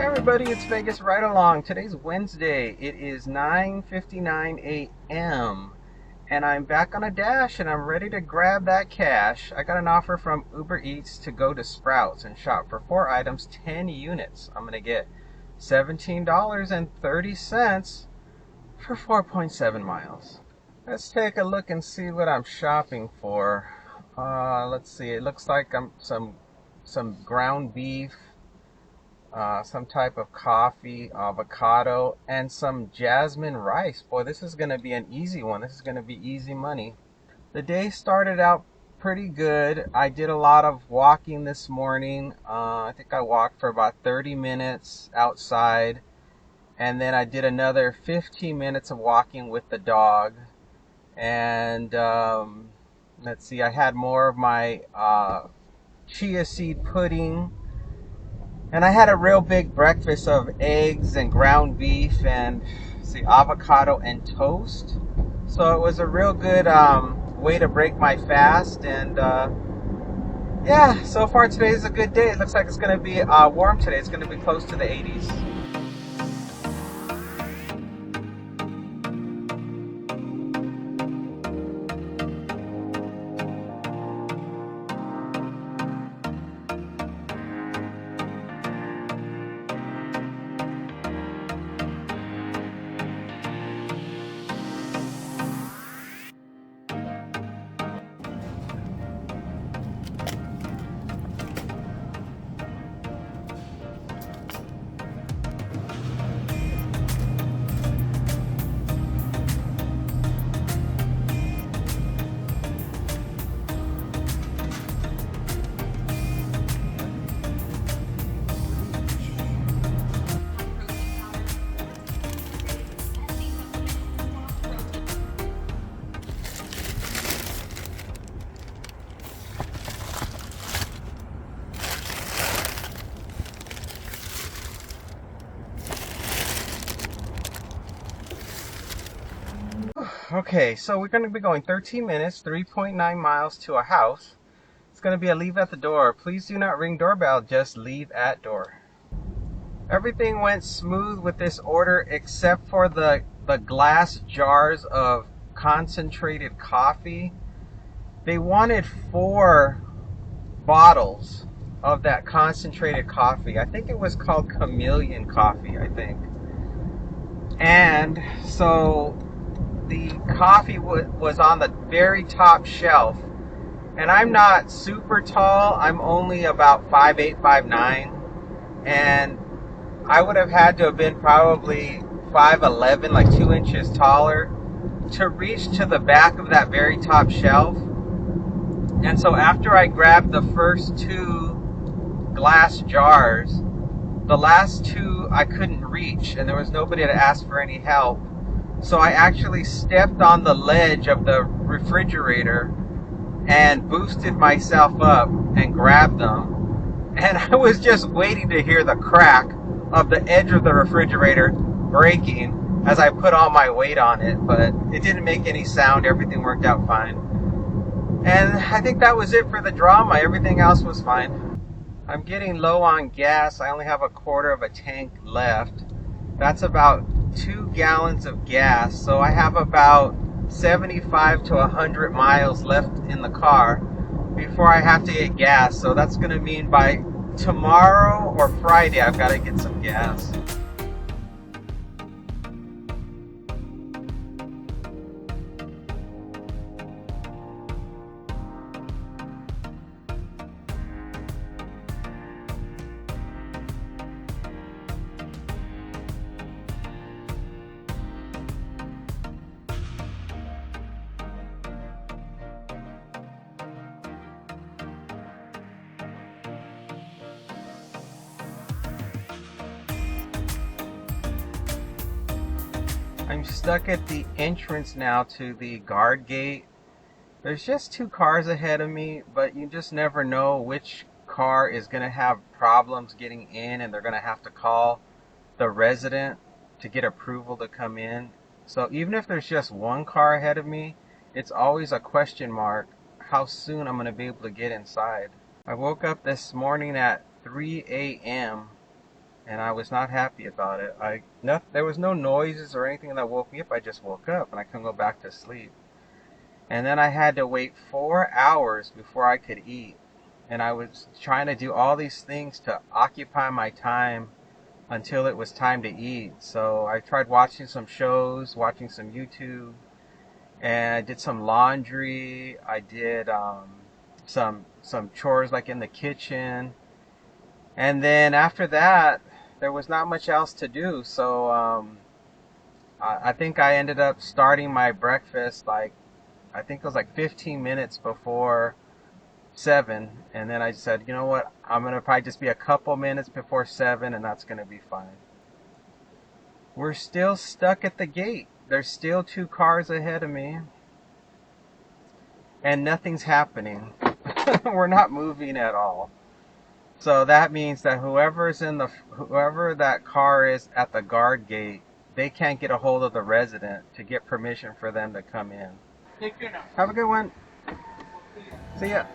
Hi everybody, it's Vegas Ride Along. Today's Wednesday. It is 9:59 a.m. and I'm back on a dash and I'm ready to grab that cash. I got an offer from Uber Eats to go to Sprouts and shop for 4 items, 10 units. I'm going to get $17.30 for 4.7 miles. Let's take a look and see what I'm shopping for. Let's see. It looks like I'm some ground beef, some type of coffee, avocado, and some jasmine rice. Boy, this is going to be an easy one. This is going to be easy money. The day started out pretty good. I did a lot of walking this morning. I think I walked for about 30 minutes outside. And then I did another 15 minutes of walking with the dog. And let's see, I had more of my chia seed pudding. And I had a real big breakfast of eggs and ground beef and avocado and toast. So it was a real good way to break my fast. And yeah, so far today is a good day. It looks like it's going to be warm today. It's going to be close to the 80s. Okay, so we're going to be going 13 minutes, 3.9 miles to a house. It's going to be a leave at the door. Please do not ring doorbell, just leave at door. Everything went smooth with this order except for the glass jars of concentrated coffee. They wanted 4 bottles of that concentrated coffee. I think it was called Chameleon coffee, I think. And so the coffee was on the very top shelf. And I'm not super tall. I'm only about 5'8", 5'9". And I would have had to have been probably 5'11", like 2 inches taller, to reach to the back of that very top shelf. And so after I grabbed the first 2 glass jars, the last 2 I couldn't reach, and there was nobody to ask for any help. So I actually stepped on the ledge of the refrigerator and boosted myself up and grabbed them. And I was just waiting to hear the crack of the edge of the refrigerator breaking as I put all my weight on it. But it didn't make any sound. Everything worked out fine. And I think that was it for the drama. Everything else was fine. I'm getting low on gas. I only have a quarter of a tank left. That's about 2 gallons of gas. So I have about 75 to 100 miles left in the car before I have to get gas. So that's going to mean by tomorrow or Friday I've got to get some gas. I'm stuck at the entrance now to the guard gate. There's just 2 cars ahead of me, but you just never know which car is going to have problems getting in, and they're going to have to call the resident to get approval to come in. So even if there's just 1 car ahead of me, it's always a question mark how soon I'm going to be able to get inside. I woke up this morning at 3 a.m. and I was not happy about it. There was no noises or anything that woke me up. I just woke up and I couldn't go back to sleep. And then I had to wait 4 hours before I could eat. And I was trying to do all these things to occupy my time until it was time to eat. So I tried watching some shows, watching some YouTube, and I did some laundry. I did some chores like in the kitchen. And then after that, there was not much else to do. So I think I ended up starting my breakfast I think it was like 15 minutes before 7. And then I said, you know what? I'm going to probably just be a couple minutes before 7, and that's going to be fine. We're still stuck at the gate. There's still 2 cars ahead of me. And nothing's happening. We're not moving at all. So that means that whoever that car is at the guard gate, they can't get a hold of the resident to get permission for them to come in. Take care now. Have a good one. See ya.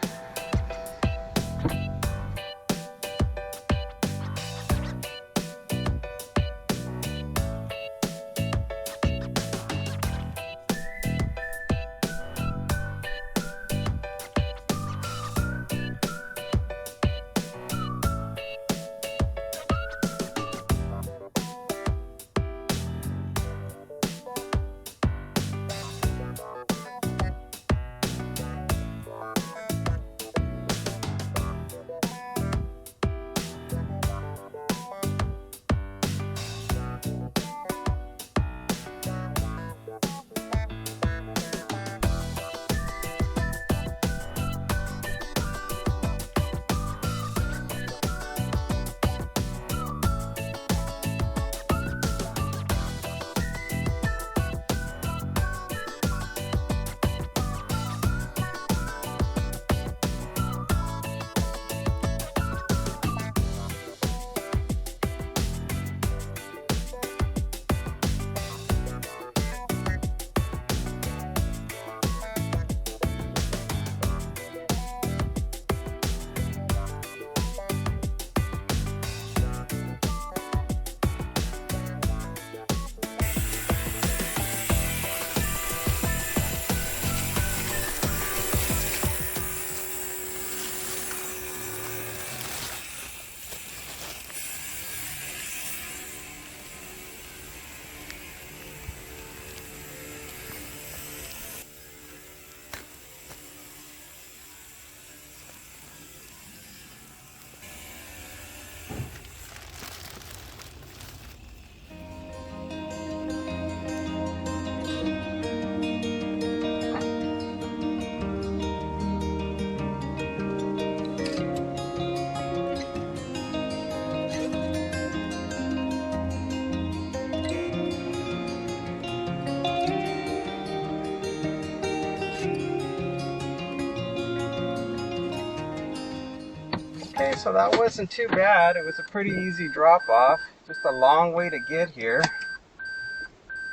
Okay, so that wasn't too bad. It was a pretty easy drop off. Just a long way to get here.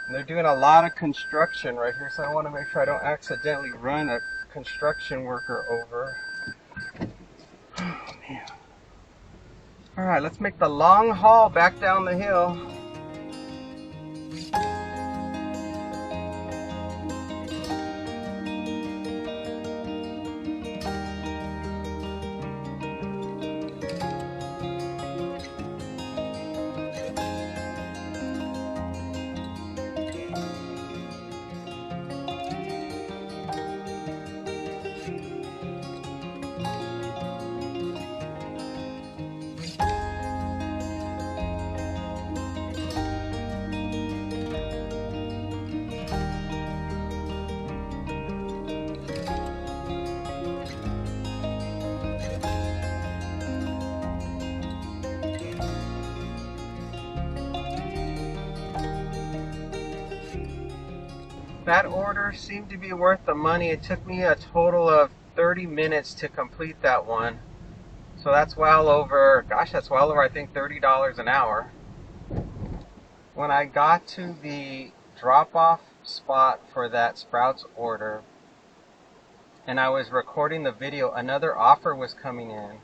And they're doing a lot of construction right here, so I want to make sure I don't accidentally run a construction worker over. Oh man. Alright, let's make the long haul back down the hill. That order seemed to be worth the money. It took me a total of 30 minutes to complete that one. So that's well over, gosh, that's well over, I think, $30 an hour. When I got to the drop-off spot for that Sprouts order, and I was recording the video, another offer was coming in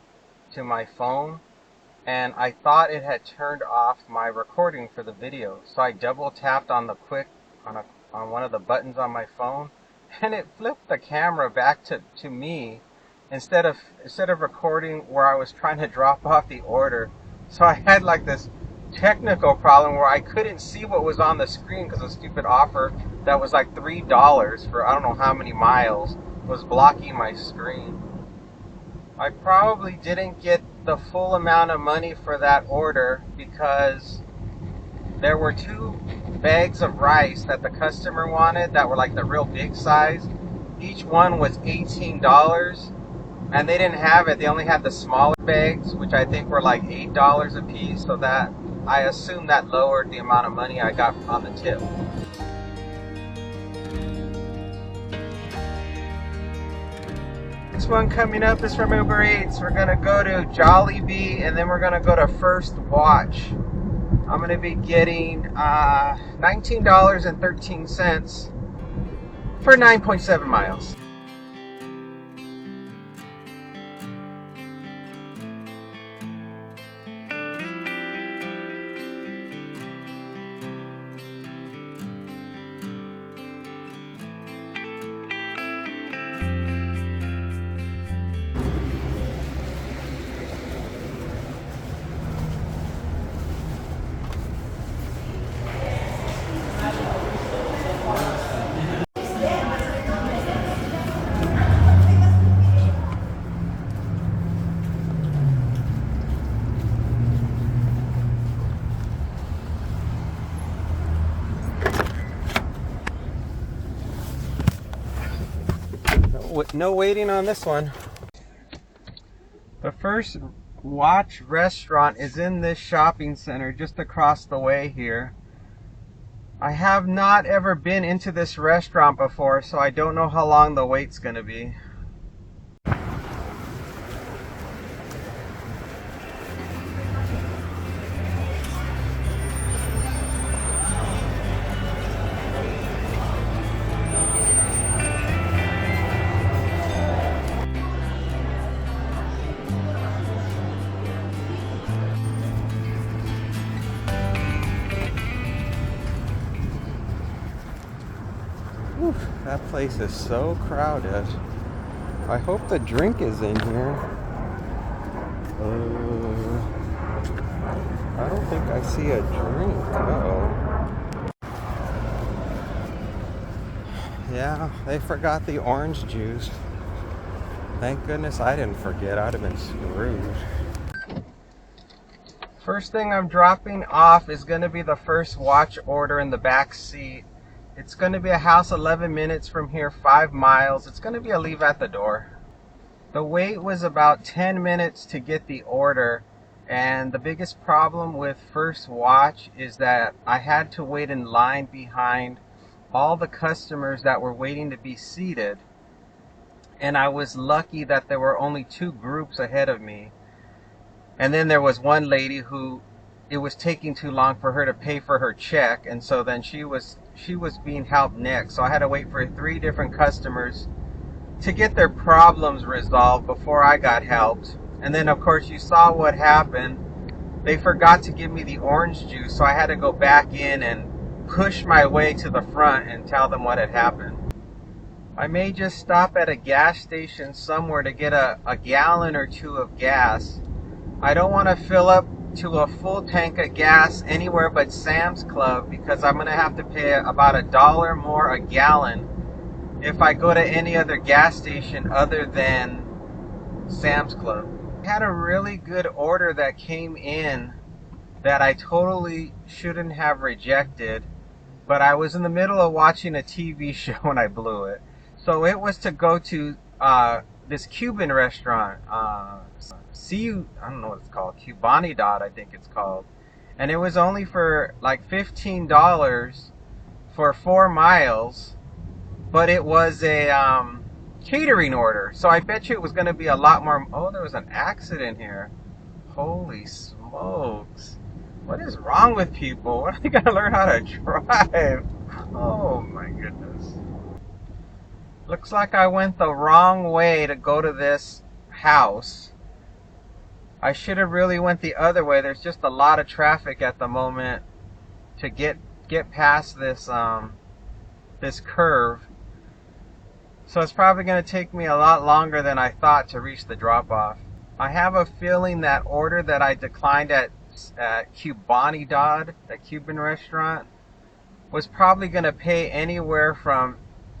to my phone. and I thought it had turned off my recording for the video. So I double tapped on the on one of the buttons on my phone, and it flipped the camera back to me instead of recording where I was trying to drop off the order. So I had like this technical problem where I couldn't see what was on the screen because a stupid offer that was like $3 for I don't know how many miles was blocking my screen. I probably didn't get the full amount of money for that order because there were 2 bags of rice that the customer wanted that were like the real big size. Each one was $18, and they didn't have it. They only had the smaller bags, which I think were like $8 a piece, so that I assume that lowered the amount of money I got on the tip. Next one coming up is from Uber Eats. We're gonna go to Jollibee, and then we're gonna go to First Watch. I'm gonna be getting $19.13 for 9.7 miles. No waiting on this one. The First Watch restaurant is in this shopping center just across the way here. I have not ever been into this restaurant before, so I don't know how long the wait's gonna be. Whew, that place is so crowded. I hope the drink is in here. I don't think I see a drink. Yeah, they forgot the orange juice. Thank goodness I didn't forget. I'd have been screwed. First thing I'm dropping off is going to be the First Watch order in the back seat. It's going to be a house 11 minutes from here, 5 miles. It's going to be a leave at the door. The wait was about 10 minutes to get the order, and the biggest problem with First Watch is that I had to wait in line behind all the customers that were waiting to be seated, and I was lucky that there were only 2 groups ahead of me. And then there was one lady who it was taking too long for her to pay for her check, and so then she was being helped next. So I had to wait for 3 different customers to get their problems resolved before I got helped. And then of course you saw what happened. They forgot to give me the orange juice, so I had to go back in and push my way to the front and tell them what had happened. I may just stop at a gas station somewhere to get a gallon or 2 of gas. I don't want to fill up to a full tank of gas anywhere but Sam's Club, because I'm going to have to pay about $1 more a gallon if I go to any other gas station other than Sam's Club. I had a really good order that came in that I totally shouldn't have rejected, but I was in the middle of watching a TV show and I blew it. So it was to go to this Cuban restaurant, I don't know what it's called, Cubanidad I think it's called, and it was only for like $15 for 4 miles, but it was a catering order, so I bet you it was going to be a lot more. Oh, there was an accident here. Holy smokes, what is wrong with people? When are they going to learn how to drive? Oh my goodness. Looks like I went the wrong way to go to this house. I should have really went the other way. There's just a lot of traffic at the moment to get past this this curve. So it's probably going to take me a lot longer than I thought to reach the drop-off. I have a feeling that order that I declined at Cubanidad, that Cuban restaurant, was probably going to pay anywhere from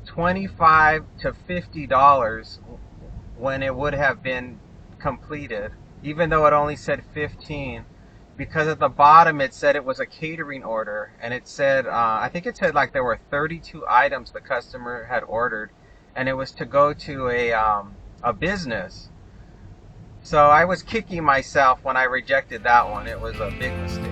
$25 to $50 when it would have been completed, even though it only said 15, because at the bottom it said it was a catering order, and it said I think it said like there were 32 items the customer had ordered, and it was to go to a business. So I was kicking myself when I rejected that one. It was a big mistake.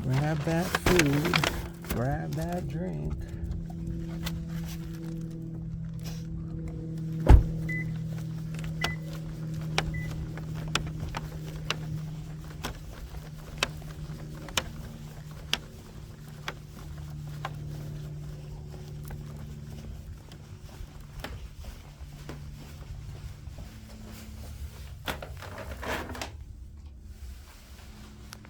Grab that food, grab that drink.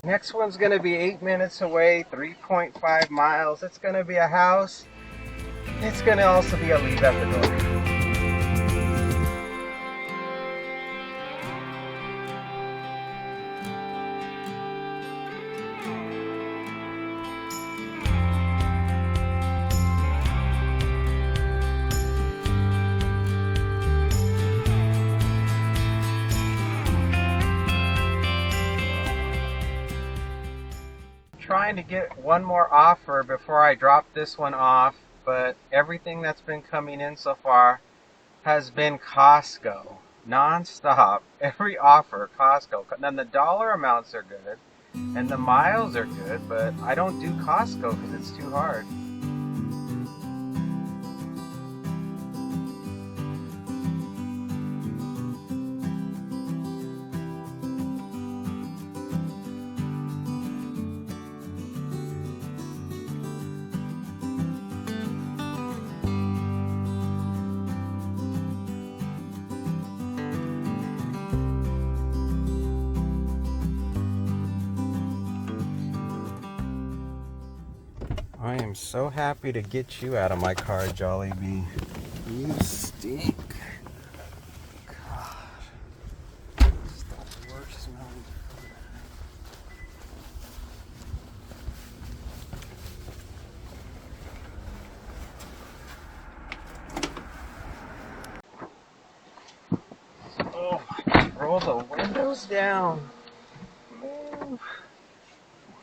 Next one's going to be 8 minutes away, 3.5 miles. It's going to be a house. It's going to also be a leave at the door. Trying to get one more offer before I drop this one off, but everything that's been coming in so far has been Costco non-stop. Every offer Costco. Then the dollar amounts are good and the miles are good, but I don't do Costco because it's too hard. I am so happy to get you out of my car, Jollibee. You stink. God. It's the worst smelling food. Oh my God. Roll the windows down. Man.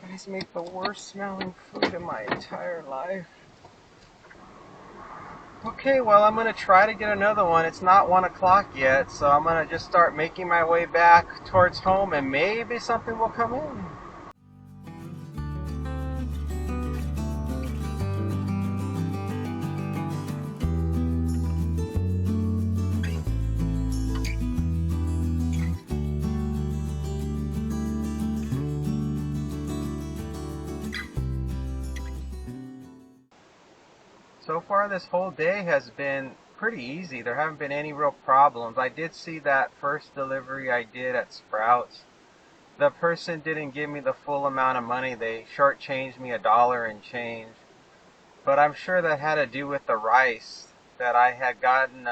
These make the worst smelling food in my entire life. Okay, well, I'm going to try to get another one. It's not 1 o'clock yet, so I'm going to just start making my way back towards home and maybe something will come in. So far this whole day has been pretty easy. There haven't been any real problems. I did see that first delivery I did at Sprouts. The person didn't give me the full amount of money. They shortchanged me $1 and change. But I'm sure that had to do with the rice, that I had gotten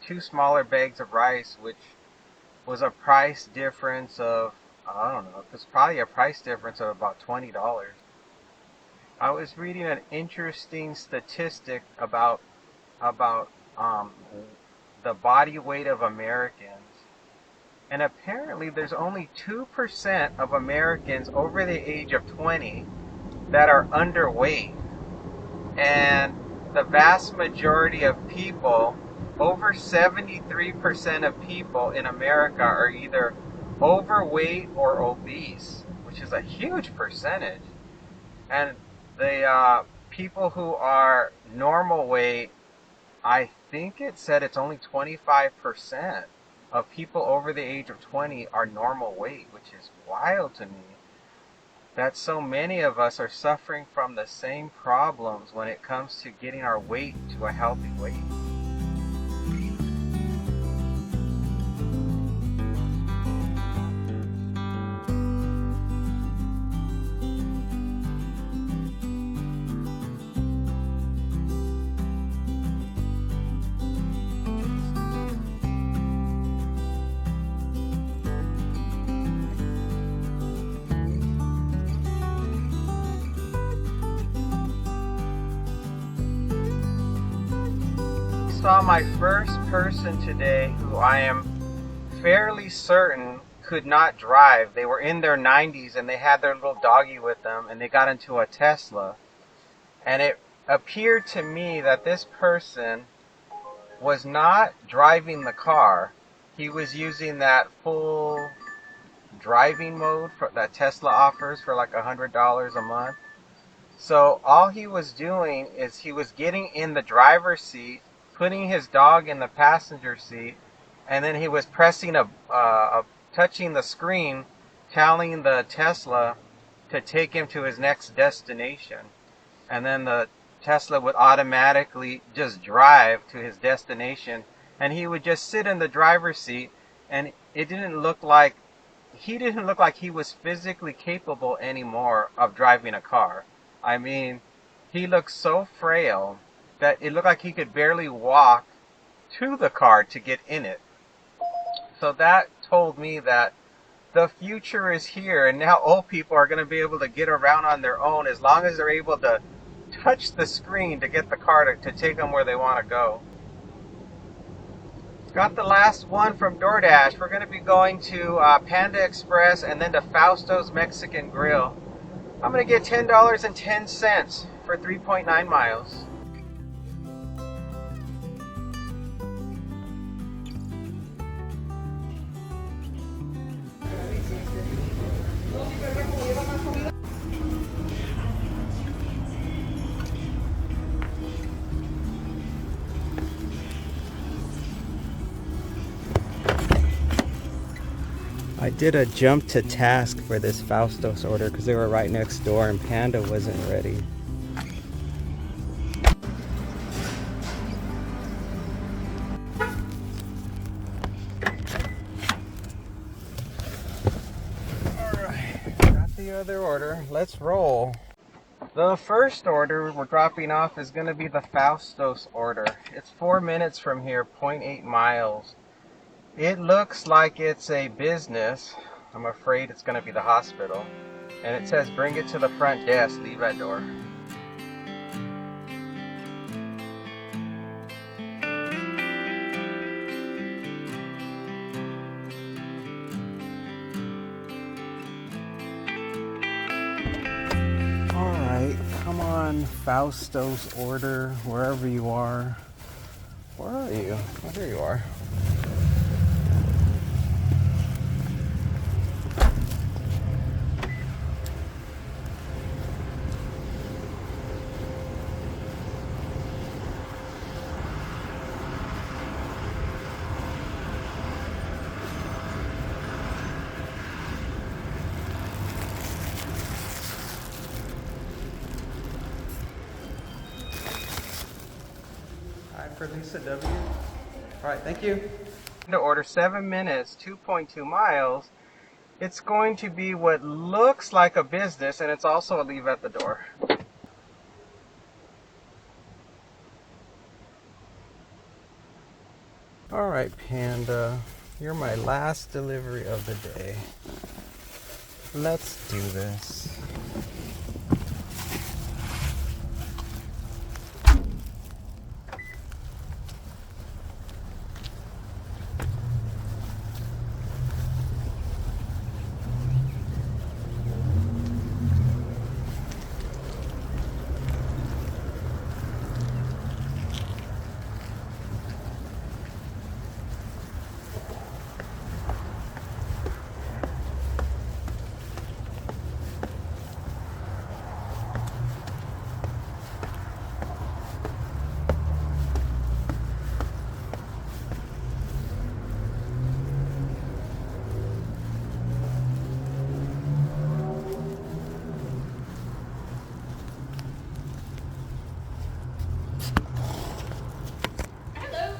two smaller bags of rice, which was a price difference of, I don't know, it was probably a price difference of about $20. I was reading an interesting statistic about the body weight of Americans, and apparently there's only 2% of Americans over the age of 20 that are underweight, and the vast majority of people, over 73% of people in America, are either overweight or obese, which is a huge percentage. And the people who are normal weight, I think it said it's only 25% of people over the age of 20 are normal weight, which is wild to me. That so many of us are suffering from the same problems when it comes to getting our weight to a healthy weight. Saw my first person today who I am fairly certain could not drive. They were in their 90s and they had their little doggy with them, and they got into a Tesla. And it appeared to me that this person was not driving the car. He was using that full driving mode that Tesla offers for like $100 a month. So all he was doing is he was getting in the driver's seat, putting his dog in the passenger seat, and then he was pressing touching the screen, telling the Tesla to take him to his next destination. And then the Tesla would automatically just drive to his destination, and he would just sit in the driver's seat, and it didn't look like he was physically capable anymore of driving a car. I mean, he looked so frail that it looked like he could barely walk to the car to get in it. So that told me that the future is here, and now old people are going to be able to get around on their own as long as they're able to touch the screen to get the car to take them where they want to go. Got the last one from DoorDash. We're going to be going to Panda Express and then to Fausto's Mexican Grill. I'm going to get $10.10 for 3.9 miles. I did a jump to task for this Fausto's order because they were right next door and Panda wasn't ready. Alright, got the other order. Let's roll. The first order we're dropping off is going to be the Fausto's order. It's 4 minutes from here, 0.8 miles. It looks like it's a business. I'm afraid it's going to be the hospital. And it says bring it to the front desk, leave at door. Alright, come on, Fausto's order, wherever you are. Where are you? Oh, there you are. for Lisa W. All right, thank you. To order 7 minutes, 2.2 miles. It's going to be what looks like a business, and it's also a leave at the door. All right, Panda, you're my last delivery of the day. Let's do this.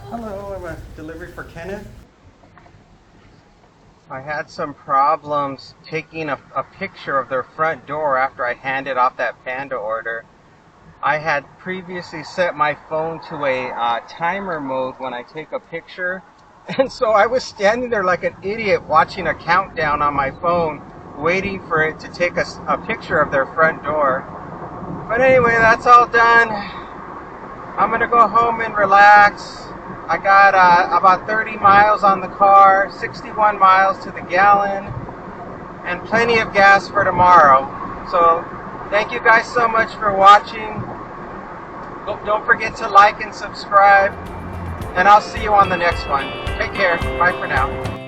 Hello, I'm a delivery for Kenneth. I had some problems taking a picture of their front door after I handed off that Panda order. I had previously set my phone to a timer mode when I take a picture, and so I was standing there like an idiot watching a countdown on my phone, waiting for it to take a picture of their front door. But anyway, that's all done. I'm gonna go home and relax. I got about 30 miles on the car, 61 miles to the gallon, and plenty of gas for tomorrow. So thank you guys so much for watching. Don't forget to like and subscribe, and I'll see you on the next one. Take care. Bye for now.